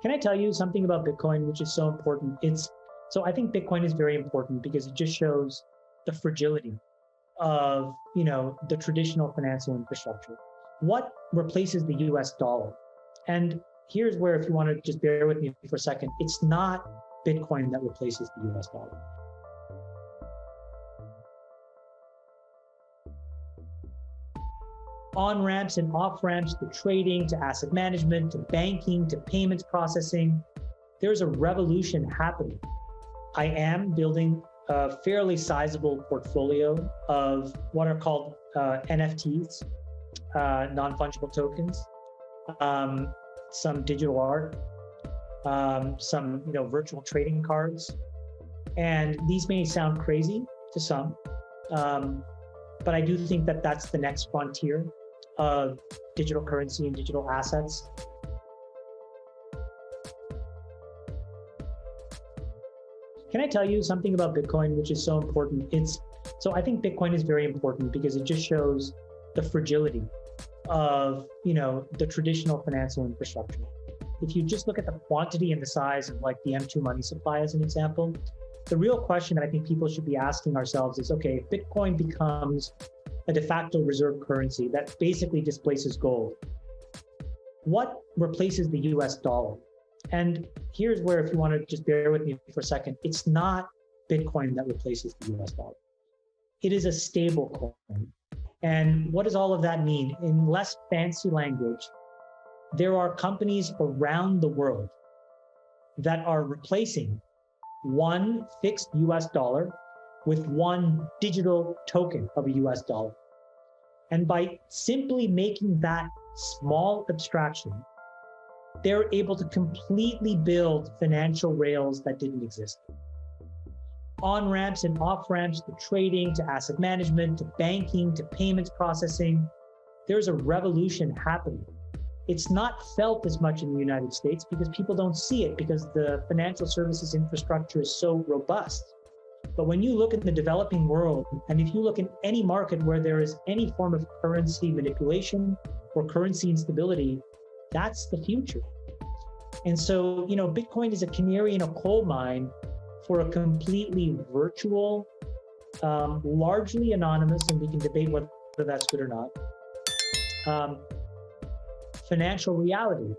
Can I tell you something about Bitcoin, which is so important? So I think Bitcoin is very important because it just shows the fragility of, the traditional financial infrastructure. What replaces the US dollar? And here's where, if you want to just bear with me for a second, it's not Bitcoin that replaces the US dollar. On-ramps and off-ramps to trading, to asset management, to banking, to payments processing. There's a revolution happening. I am building a fairly sizable portfolio of what are called NFTs, non-fungible tokens, some digital art, some virtual trading cards. And these may sound crazy to some, but I do think that that's the next frontier of digital currency and digital assets. Can I tell you something about Bitcoin, which is so important? So I think Bitcoin is very important because it just shows the fragility of, the traditional financial infrastructure. If you just look at the quantity and the size of like the M2 money supply as an example, the real question that I think people should be asking ourselves is, okay, if Bitcoin becomes a de facto reserve currency that basically displaces gold, what replaces the US dollar? And here's where, if you want to just bear with me for a second, it's not Bitcoin that replaces the US dollar. It is a stable coin. And what does all of that mean? In less fancy language, there are companies around the world that are replacing one fixed US dollar with one digital token of a US dollar. And by simply making that small abstraction, they're able to completely build financial rails that didn't exist. On-ramps and off-ramps to trading, to asset management, to banking, to payments processing. There's a revolution happening. It's not felt as much in the United States because people don't see it because the financial services infrastructure is so robust. But when you look at the developing world, and if you look in any market where there is any form of currency manipulation or currency instability, that's the future. And so, Bitcoin is a canary in a coal mine for a completely virtual, largely anonymous, and we can debate whether that's good or not, financial reality.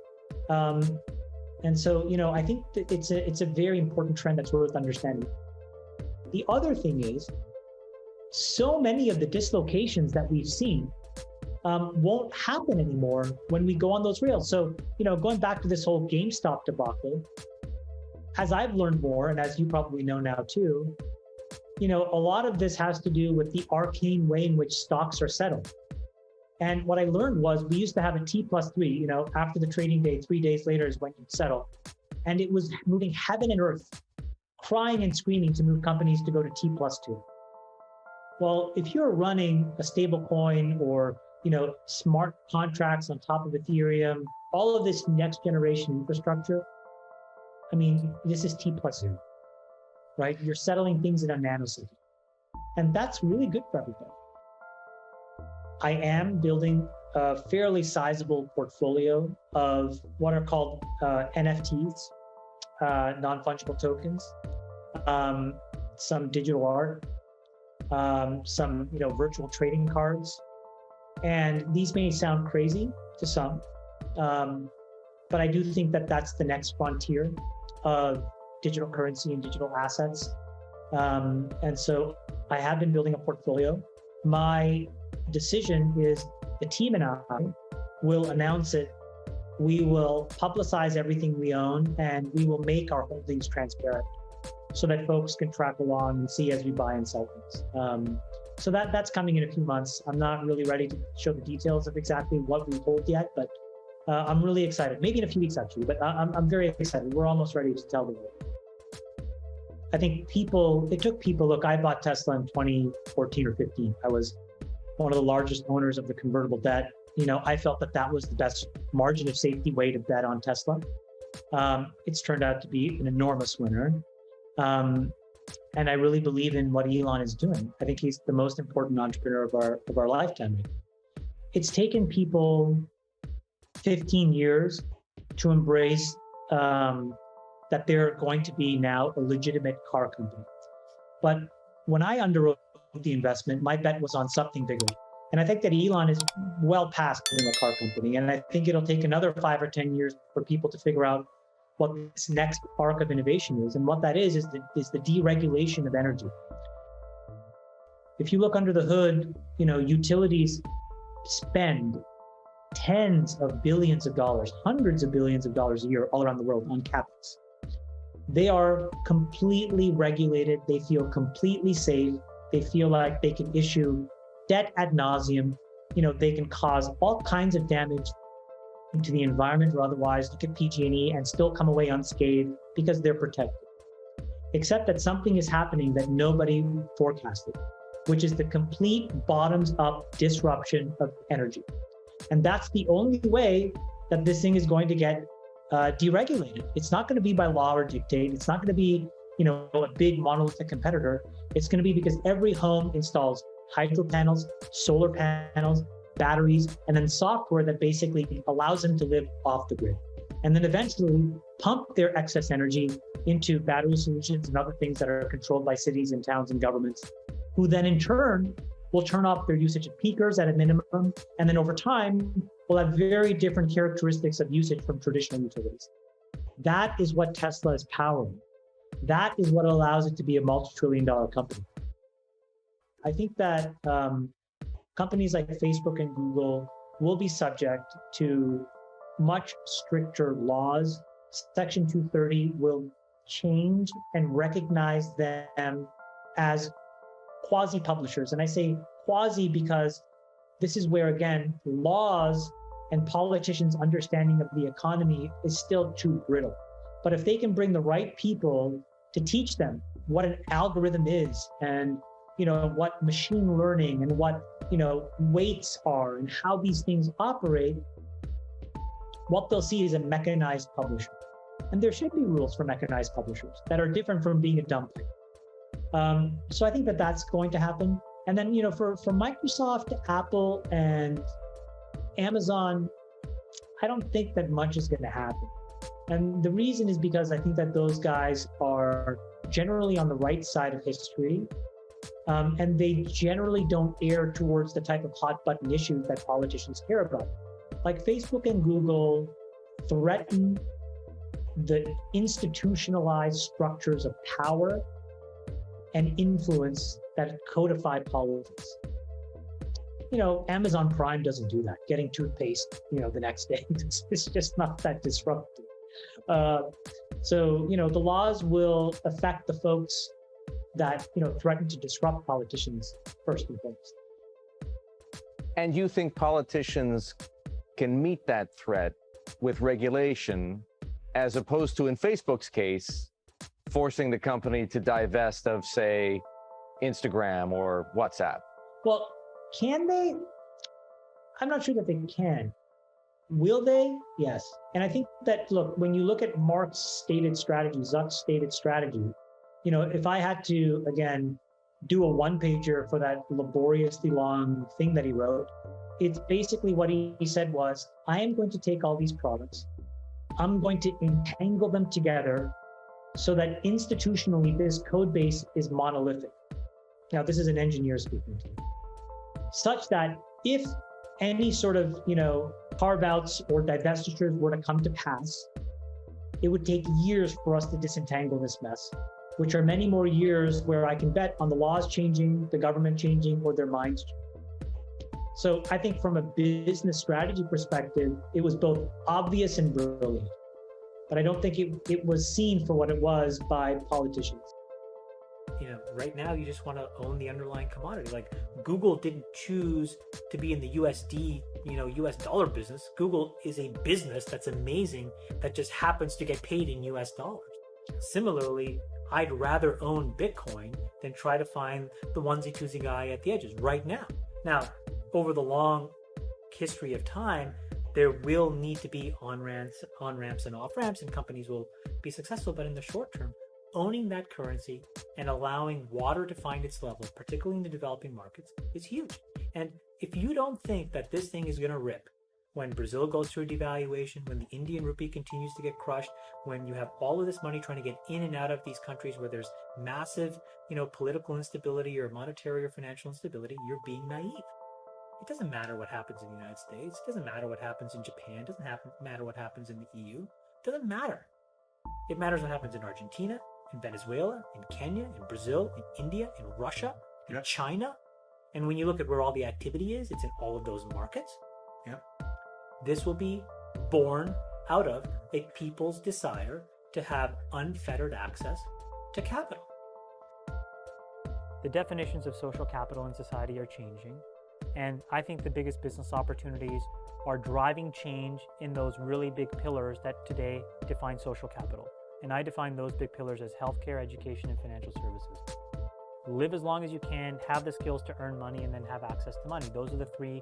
And so, I think that it's a very important trend that's worth understanding. The other thing is, so many of the dislocations that we've seen won't happen anymore when we go on those rails. So, going back to this whole GameStop debacle, as I've learned more, and as you probably know now too, a lot of this has to do with the arcane way in which stocks are settled. And what I learned was we used to have a T+3, after the trading day, 3 days later is when you'd settle. And it was moving heaven and earth, crying and screaming to move companies to go to T+2. Well, if you're running a stable coin or smart contracts on top of Ethereum, all of this next generation infrastructure, this is T+2, right? You're settling things in a nanosecond. And that's really good for everybody. I am building a fairly sizable portfolio of what are called NFTs, non-fungible tokens, some digital art, some virtual trading cards. And these may sound crazy to some, but I do think that that's the next frontier of digital currency and digital assets. And so I have been building a portfolio. My decision is the team and I will announce it. We will publicize everything we own, and we will make our holdings transparent so that folks can track along and see as we buy and sell things. So that's coming in a few months. I'm not really ready to show the details of exactly what we hold yet, but I'm really excited. Maybe in a few weeks actually, but I'm very excited. We're almost ready to tell the world. I think it took people, look, I bought Tesla in 2014 or 15. I was one of the largest owners of the convertible debt. I felt that was the best margin of safety way to bet on Tesla. It's turned out to be an enormous winner. And I really believe in what Elon is doing. I think he's the most important entrepreneur of our lifetime. It's taken people 15 years to embrace that they're going to be now a legitimate car company. But when I underwrote the investment, my bet was on something bigger. And I think that Elon is well past being a car company. And I think it'll take another 5 or 10 years for people to figure out what this next arc of innovation is. And what that is the deregulation of energy. If you look under the hood, utilities spend tens of billions of dollars, hundreds of billions of dollars a year all around the world on CapEx. They are completely regulated. They feel completely safe. They feel like they can issue debt ad nauseum. They can cause all kinds of damage to the environment or otherwise. Look at PG&E and still come away unscathed because they're protected. Except that something is happening that nobody forecasted, which is the complete bottoms-up disruption of energy. And that's the only way that this thing is going to get deregulated. It's not going to be by law or dictate. It's not going to be, a big monolithic competitor. It's going to be because every home installs hydro panels, solar panels, batteries, and then software that basically allows them to live off the grid. And then eventually pump their excess energy into battery solutions and other things that are controlled by cities and towns and governments, who then in turn will turn off their usage of peakers at a minimum. And then over time, will have very different characteristics of usage from traditional utilities. That is what Tesla is powering. That is what allows it to be a multi-trillion-dollar company. I think that companies like Facebook and Google will be subject to much stricter laws. Section 230 will change and recognize them as quasi-publishers. And I say quasi because this is where, again, laws and politicians' understanding of the economy is still too brittle. But if they can bring the right people to teach them what an algorithm is and what machine learning and what weights are and how these things operate, what they'll see is a mechanized publisher. And there should be rules for mechanized publishers that are different from being a dumb thing. So I think that that's going to happen. And then, for Microsoft, Apple, and Amazon, I don't think that much is going to happen. And the reason is because I think that those guys are generally on the right side of history. And they generally don't err towards the type of hot button issues that politicians care about. Like Facebook and Google threaten the institutionalized structures of power and influence that codify politics. Amazon Prime doesn't do that. Getting toothpaste, the next day, it's just not that disruptive. So, the laws will affect the folks that, threaten to disrupt politicians first and foremost. And you think politicians can meet that threat with regulation, as opposed to, in Facebook's case, forcing the company to divest of, say, Instagram or WhatsApp? Well, can they? I'm not sure that they can. Will they? Yes. And I think that, look, when you look at Mark's stated strategy, Zuck's stated strategy, if I had to, again, do a one-pager for that laboriously long thing that he wrote, it's basically what he said was, I am going to take all these products, I'm going to entangle them together so that institutionally this code base is monolithic. Now, this is an engineer speaking to me. Such that if any sort of, carve-outs or divestitures were to come to pass, it would take years for us to disentangle this mess, which are many more years where I can bet on the laws changing, the government changing, or their minds changing. So I think from a business strategy perspective, it was both obvious and brilliant. But I don't think it was seen for what it was by politicians. Right now you just want to own the underlying commodity. Like Google didn't choose to be in the USD, US dollar business. Google is a business that's amazing that just happens to get paid in US dollars. Similarly, I'd rather own Bitcoin than try to find the onesie-twosie guy at the edges right now. Now, over the long history of time, there will need to be on-ramps and off-ramps, and companies will be successful. But in the short term, owning that currency and allowing water to find its level, particularly in the developing markets, is huge. And if you don't think that this thing is going to rip when Brazil goes through devaluation, when the Indian rupee continues to get crushed, when you have all of this money trying to get in and out of these countries where there's massive, political instability or monetary or financial instability, you're being naive. It doesn't matter what happens in the United States. It doesn't matter what happens in Japan. It doesn't matter what happens in the EU. It doesn't matter. It matters what happens in Argentina, in Venezuela, in Kenya, in Brazil, in India, in Russia, in China. And when you look at where all the activity is, it's in all of those markets. This will be born out of a people's desire to have unfettered access to capital. The definitions of social capital in society are changing. And I think the biggest business opportunities are driving change in those really big pillars that today define social capital. And I define those big pillars as healthcare, education, and financial services. Live as long as you can, have the skills to earn money, and then have access to money. Those are the three,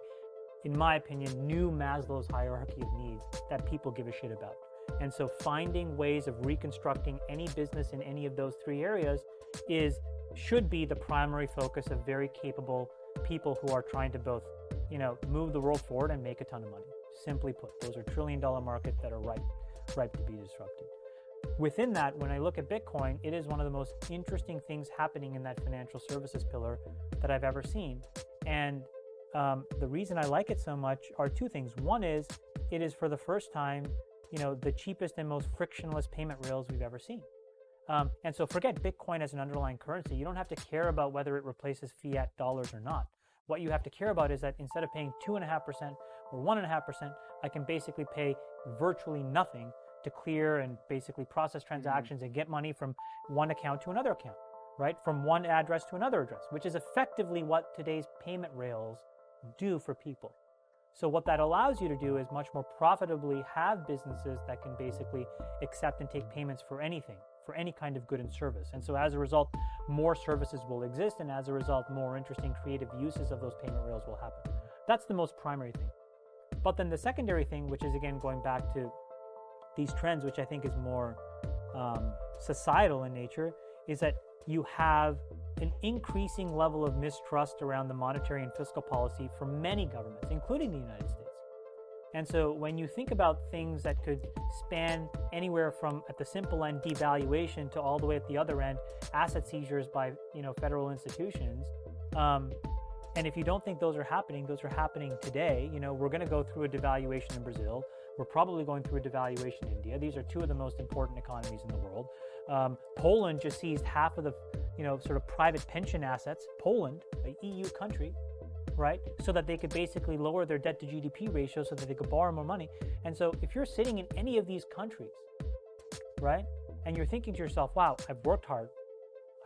in my opinion, new Maslow's hierarchy of needs that people give a shit about. And so finding ways of reconstructing any business in any of those three areas should be the primary focus of very capable people who are trying to both, move the world forward and make a ton of money. Simply put, those are trillion-dollar markets that are ripe to be disrupted. Within that, when I look at Bitcoin, it is one of the most interesting things happening in that financial services pillar that I've ever seen. And the reason I like it so much are two things. One is, it is for the first time, the cheapest and most frictionless payment rails we've ever seen. And so forget Bitcoin as an underlying currency. You don't have to care about whether it replaces fiat dollars or not. What you have to care about is that instead of paying 2.5% or 1.5%, I can basically pay virtually nothing to clear and basically process transactions and get money from one account to another account, right? From one address to another address, which is effectively what today's payment rails do for people. So what that allows you to do is much more profitably have businesses that can basically accept and take payments for anything, for any kind of good and service. And so as a result, more services will exist, and as a result, more interesting creative uses of those payment rails will happen. That's the most primary thing. But then the secondary thing, which is again going back to these trends, which I think is more societal in nature, is that you have an increasing level of mistrust around the monetary and fiscal policy from many governments, including the United States. And so when you think about things that could span anywhere from, at the simple end, devaluation, to all the way at the other end, asset seizures by federal institutions, and if you don't think those are happening today. We're going to go through a devaluation in Brazil. We're probably going through a devaluation in India. These are two of the most important economies in the world. Poland just seized half of the, sort of private pension assets. Poland, an EU country, right? So that they could basically lower their debt to GDP ratio so that they could borrow more money. And so if you're sitting in any of these countries, right, and you're thinking to yourself, wow, I've worked hard,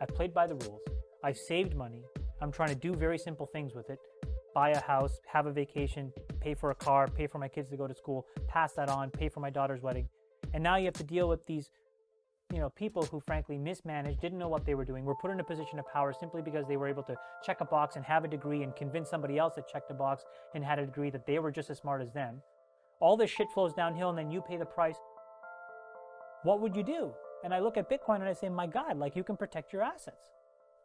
I've played by the rules, I've saved money, I'm trying to do very simple things with it, buy a house, have a vacation, pay for a car, pay for my kids to go to school, pass that on, pay for my daughter's wedding. And now you have to deal with these people who frankly mismanaged, didn't know what they were doing, were put in a position of power simply because they were able to check a box and have a degree and convince somebody else that checked a box and had a degree that they were just as smart as them. All this shit flows downhill and then you pay the price. What would you do? And I look at Bitcoin and I say, my God, you can protect your assets.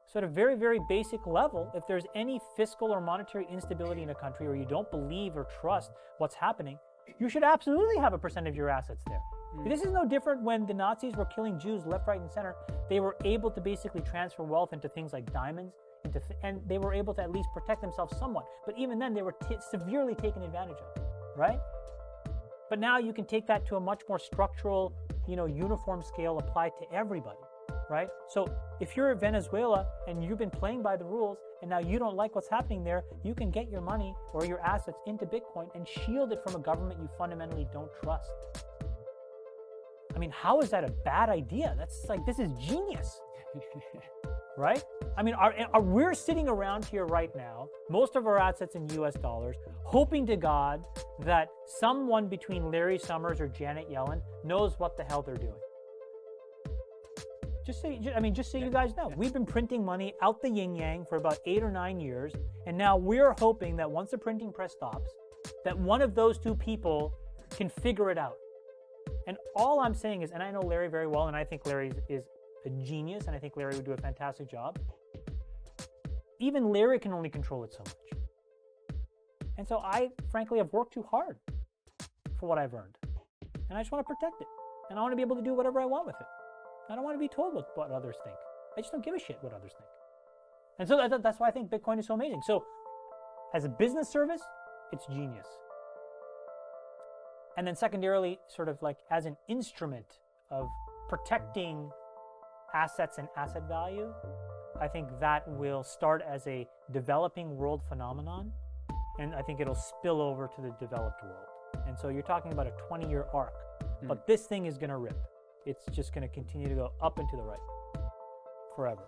So at a very, very basic level, if there's any fiscal or monetary instability in a country, or you don't believe or trust what's happening, you should absolutely have a percent of your assets there. This is no different when the Nazis were killing Jews left, right, and center. They were able to basically transfer wealth into things like diamonds, and they were able to at least protect themselves somewhat. But even then, they were severely taken advantage of, right? But now you can take that to a much more structural, uniform scale applied to everybody, right? So if you're in Venezuela and you've been playing by the rules and now you don't like what's happening there, you can get your money or your assets into Bitcoin and shield it from a government you fundamentally don't trust. I mean, how is that a bad idea? This is genius, right? I mean, we're sitting around here right now, most of our assets in US dollars, hoping to God that someone between Larry Summers or Janet Yellen knows what the hell they're doing. Just so you guys know, we've been printing money out the yin-yang for about 8 or 9 years, and now we're hoping that once the printing press stops, that one of those two people can figure it out. And all I'm saying is, and I know Larry very well, and I think Larry is a genius, and I think Larry would do a fantastic job. Even Larry can only control it so much. And so I, frankly, have worked too hard for what I've earned. And I just want to protect it. And I want to be able to do whatever I want with it. I don't want to be told what others think. I just don't give a shit what others think. And so that's why I think Bitcoin is so amazing. So as a business service, it's genius. And then secondarily, sort of like as an instrument of protecting assets and asset value, I think that will start as a developing world phenomenon, and I think it'll spill over to the developed world. And so you're talking about a 20-year arc, but this thing is going to rip. It's just going to continue to go up and to the right forever.